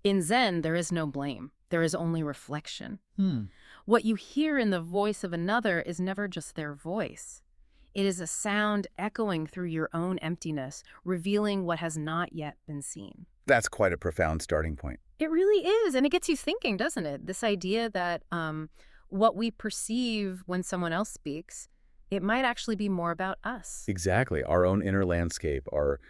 In Zen, there is no blame. There is only reflection. Hmm. What you hear in the voice of another is never just their voice. It is a sound echoing through your own emptiness, revealing what has not yet been seen. That's quite a profound starting point. It really is, and it gets you thinking, doesn't it? This idea that what we perceive when someone else speaks, it might actually be more about us. Exactly. Our own inner landscape, our,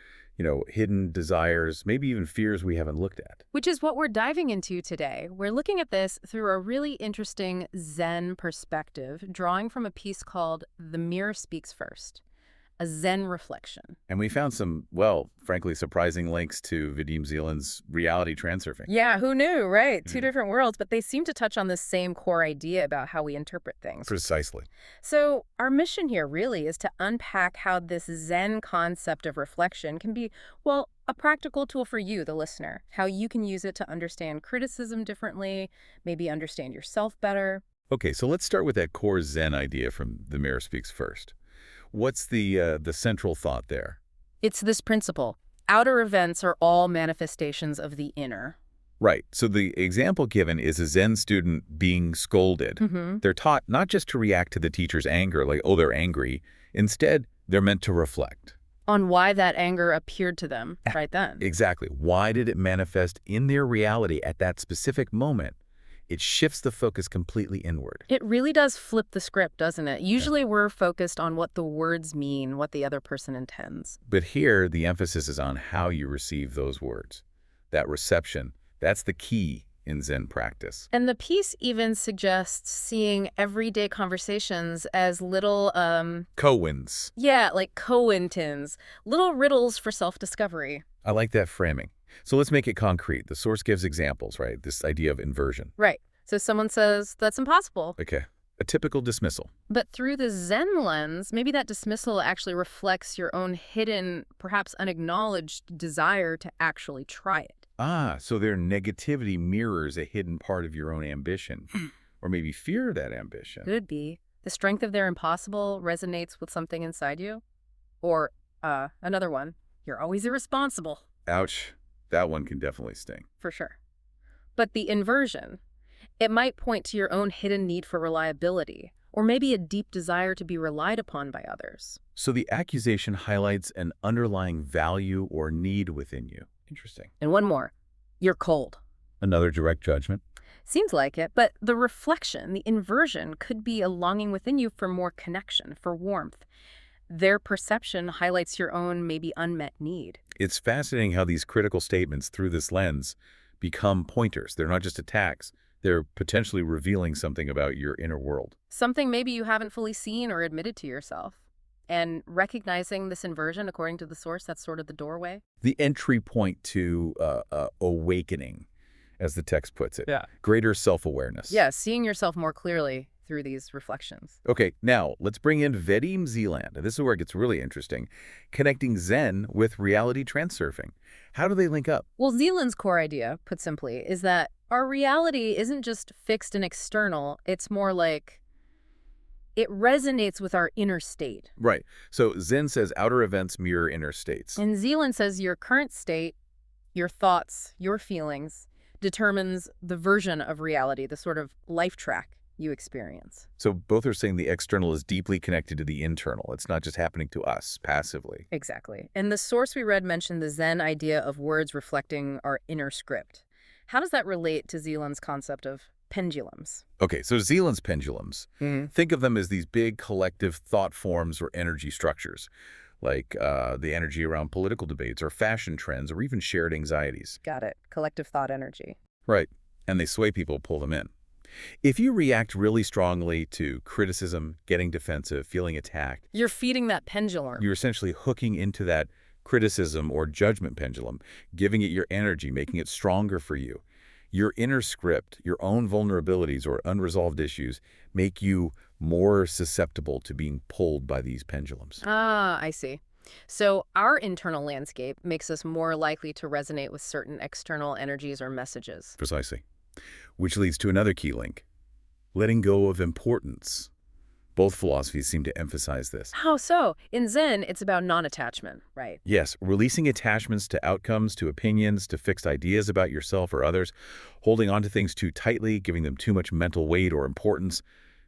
hidden desires, maybe even fears we haven't looked at. Which is what we're diving into today. We're looking at this through a really interesting Zen perspective, drawing from a piece called The Mirror Speaks First, a Zen reflection. And we found some, well, frankly, surprising links to Vadim Zeland's reality transurfing. Yeah, who knew, right? Two different worlds, but they seem to touch on the same core idea about how we interpret things. Precisely. So our mission here really is to unpack how this Zen concept of reflection can be, well, a practical tool for you, the listener, how you can use it to understand criticism differently, maybe understand yourself better. Okay, so let's start with that core Zen idea from The Mirror Speaks First. What's the central thought there? It's this principle. Outer events are all manifestations of the inner. Right. So the example given is a Zen student being scolded. They're taught not just to react to the teacher's anger, like, oh, they're angry. Instead, they're meant to reflect. On why that anger appeared to them right then. Exactly. Why did it manifest in their reality at that specific moment? It shifts the focus completely inward. It really does flip the script, doesn't it? Usually we're focused on what the words mean, what the other person intends. But here, the emphasis is on how you receive those words. That reception, that's the key in Zen practice. And the piece even suggests seeing everyday conversations as little, Coens. yeah, like Coentins, little riddles for self-discovery. I like that framing. So let's make it concrete. The source gives examples, right? This idea of inversion. Right. So someone says, that's impossible. Okay. A typical dismissal. But through the Zen lens, maybe that dismissal actually reflects your own hidden, perhaps unacknowledged desire to actually try it. Ah, so their negativity mirrors a hidden part of your own ambition, or maybe fear of that ambition. Could be. The strength of their impossible resonates with something inside you. Or, another one, you're always irresponsible. Ouch. That one can definitely sting. For sure. But the inversion, it might point to your own hidden need for reliability, or maybe a deep desire to be relied upon by others. So the accusation highlights an underlying value or need within you. Interesting. And one more, you're cold. Another direct judgment. Seems like it, but the reflection, the inversion, could be a longing within you for more connection, for warmth. Their perception highlights your own maybe unmet need. It's fascinating how these critical statements through this lens become pointers. They're not just attacks. They're potentially revealing something about your inner world. Something maybe you haven't fully seen or admitted to yourself. And recognizing this inversion, according to the source, that's sort of the doorway. The entry point to awakening, as the text puts it. Yeah. Greater self-awareness. Yeah, seeing yourself more clearly through these reflections. Okay, now let's bring in Vadim Zeland. This is where it gets really interesting. Connecting Zen with reality transurfing. How do they link up? Well, Zeland's core idea, put simply, is that our reality isn't just fixed and external. It's more like it resonates with our inner state. Right. So Zen says outer events mirror inner states. And Zeland says your current state, your thoughts, your feelings, determines the version of reality, the sort of life track you experience. So both are saying the external is deeply connected to the internal. It's not just happening to us passively. Exactly. And the source we read mentioned the Zen idea of words reflecting our inner script. How does that relate to Zeland's concept of pendulums? Okay, so Zeland's pendulums. Think of them as these big collective thought forms or energy structures, like the energy around political debates or fashion trends or even shared anxieties. Got it. Collective thought energy. Right. And they sway people, pull them in. If you react really strongly to criticism, getting defensive, feeling attacked, you're feeding that pendulum. You're essentially hooking into that criticism or judgment pendulum, giving it your energy, making it stronger for you. Your inner script, your own vulnerabilities or unresolved issues make you more susceptible to being pulled by these pendulums. Ah, I see. So our internal landscape makes us more likely to resonate with certain external energies or messages. Precisely. Which leads to another key link. Letting go of importance. Both philosophies seem to emphasize this. How so? In Zen, it's about non-attachment, right? Yes, releasing attachments to outcomes, to opinions, to fixed ideas about yourself or others, holding on to things too tightly, giving them too much mental weight or importance,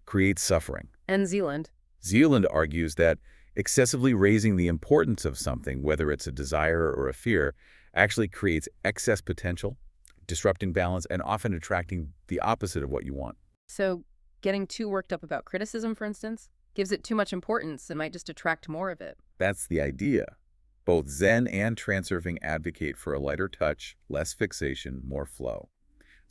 creates suffering. And Zeland. Zeland argues that excessively raising the importance of something, whether it's a desire or a fear, actually creates excess potential, disrupting balance, and often attracting the opposite of what you want. So getting too worked up about criticism, for instance, gives it too much importance and might just attract more of it. That's the idea. Both Zen and Transurfing advocate for a lighter touch, less fixation, more flow.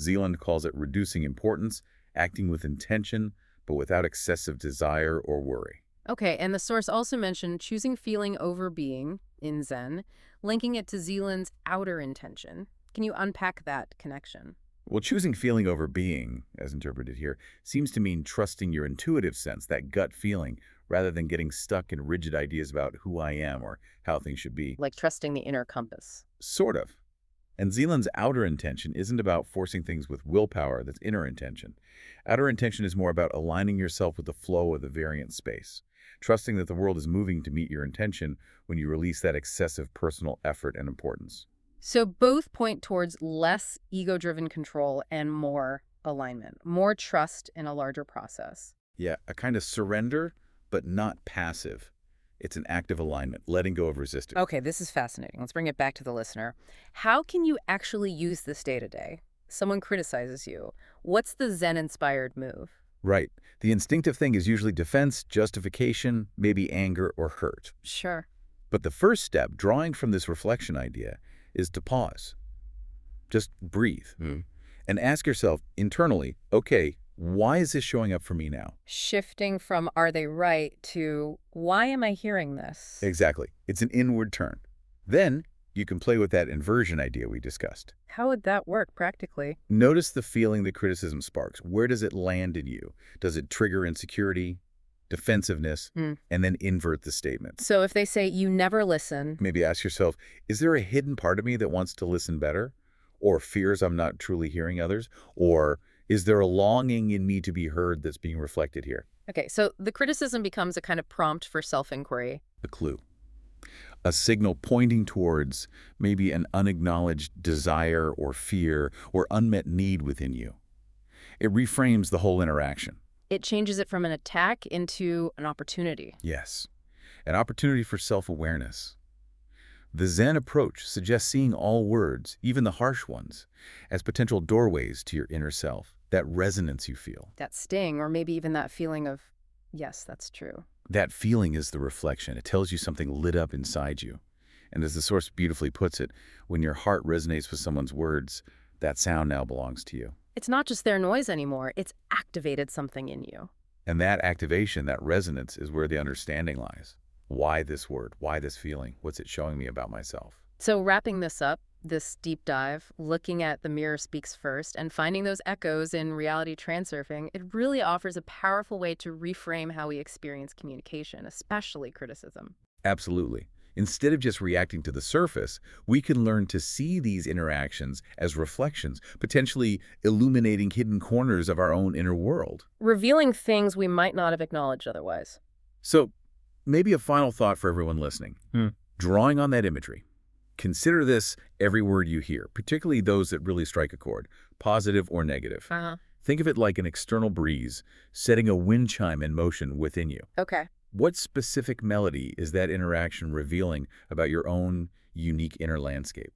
Zeland calls it reducing importance, acting with intention, but without excessive desire or worry. Okay, and the source also mentioned choosing feeling over being in Zen, linking it to Zeland's outer intention. Can you unpack that connection? Well, choosing feeling over being, as interpreted here, seems to mean trusting your intuitive sense, that gut feeling, rather than getting stuck in rigid ideas about who I am or how things should be. Like trusting the inner compass. Sort of. And Zeland's outer intention isn't about forcing things with willpower, that's inner intention. Outer intention is more about aligning yourself with the flow of the variant space, trusting that the world is moving to meet your intention when you release that excessive personal effort and importance. So both point towards less ego-driven control and more alignment, more trust in a larger process. Yeah, a kind of surrender, but not passive. It's an active alignment, letting go of resistance. Okay, this is fascinating. Let's bring it back to the listener. How can you actually use this day-to-day? Someone criticizes you. What's the Zen-inspired move? Right. The instinctive thing is usually defense, justification, maybe anger or hurt. Sure. But the first step, drawing from this reflection idea, is to pause. Just breathe. And ask yourself internally, okay, why is this showing up for me now? Shifting from are they right to why am I hearing this? Exactly. It's an inward turn. Then you can play with that inversion idea we discussed. How would that work practically? Notice the feeling the criticism sparks. Where does it land in you? Does it trigger insecurity, defensiveness, and then invert the statement? So if they say you never listen, Maybe ask yourself, is there a hidden part of me that wants to listen better? Or fears I'm not truly hearing others? Or is there a longing in me to be heard that's being reflected here? okay, so the criticism becomes a kind of prompt for self-inquiry. The clue. A signal pointing towards maybe an unacknowledged desire or fear or unmet need within you. It reframes the whole interaction. It changes it from an attack into an opportunity. Yes, an opportunity for self-awareness. The Zen approach suggests seeing all words, even the harsh ones, as potential doorways to your inner self, that resonance you feel. That sting, or maybe even that feeling of, yes, that's true. That feeling is the reflection. It tells you something lit up inside you. And as the source beautifully puts it, when your heart resonates with someone's words, that sound now belongs to you. It's not just their noise anymore, it's activated something in you. And that activation, that resonance, is where the understanding lies. Why this word? Why this feeling? What's it showing me about myself? So wrapping this up, this deep dive, looking at the mirror speaks first and finding those echoes in reality transurfing, it really offers a powerful way to reframe how we experience communication, especially criticism. Absolutely. Instead of just reacting to the surface, we can learn to see these interactions as reflections, potentially illuminating hidden corners of our own inner world. Revealing things we might not have acknowledged otherwise. So, maybe a final thought for everyone listening. Drawing on that imagery. Consider this every word you hear, particularly those that really strike a chord, positive or negative. Think of it like an external breeze, setting a wind chime in motion within you. Okay. What specific melody is that interaction revealing about your own unique inner landscape?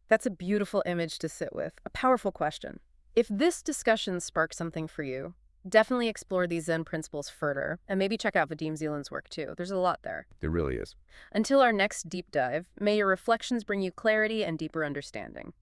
That's a beautiful image to sit with, a powerful question. If this discussion sparks something for you, definitely explore these Zen principles further, and maybe check out Vadim Zeland's work too. There's a lot there. There really is. Until our next deep dive, may your reflections bring you clarity and deeper understanding.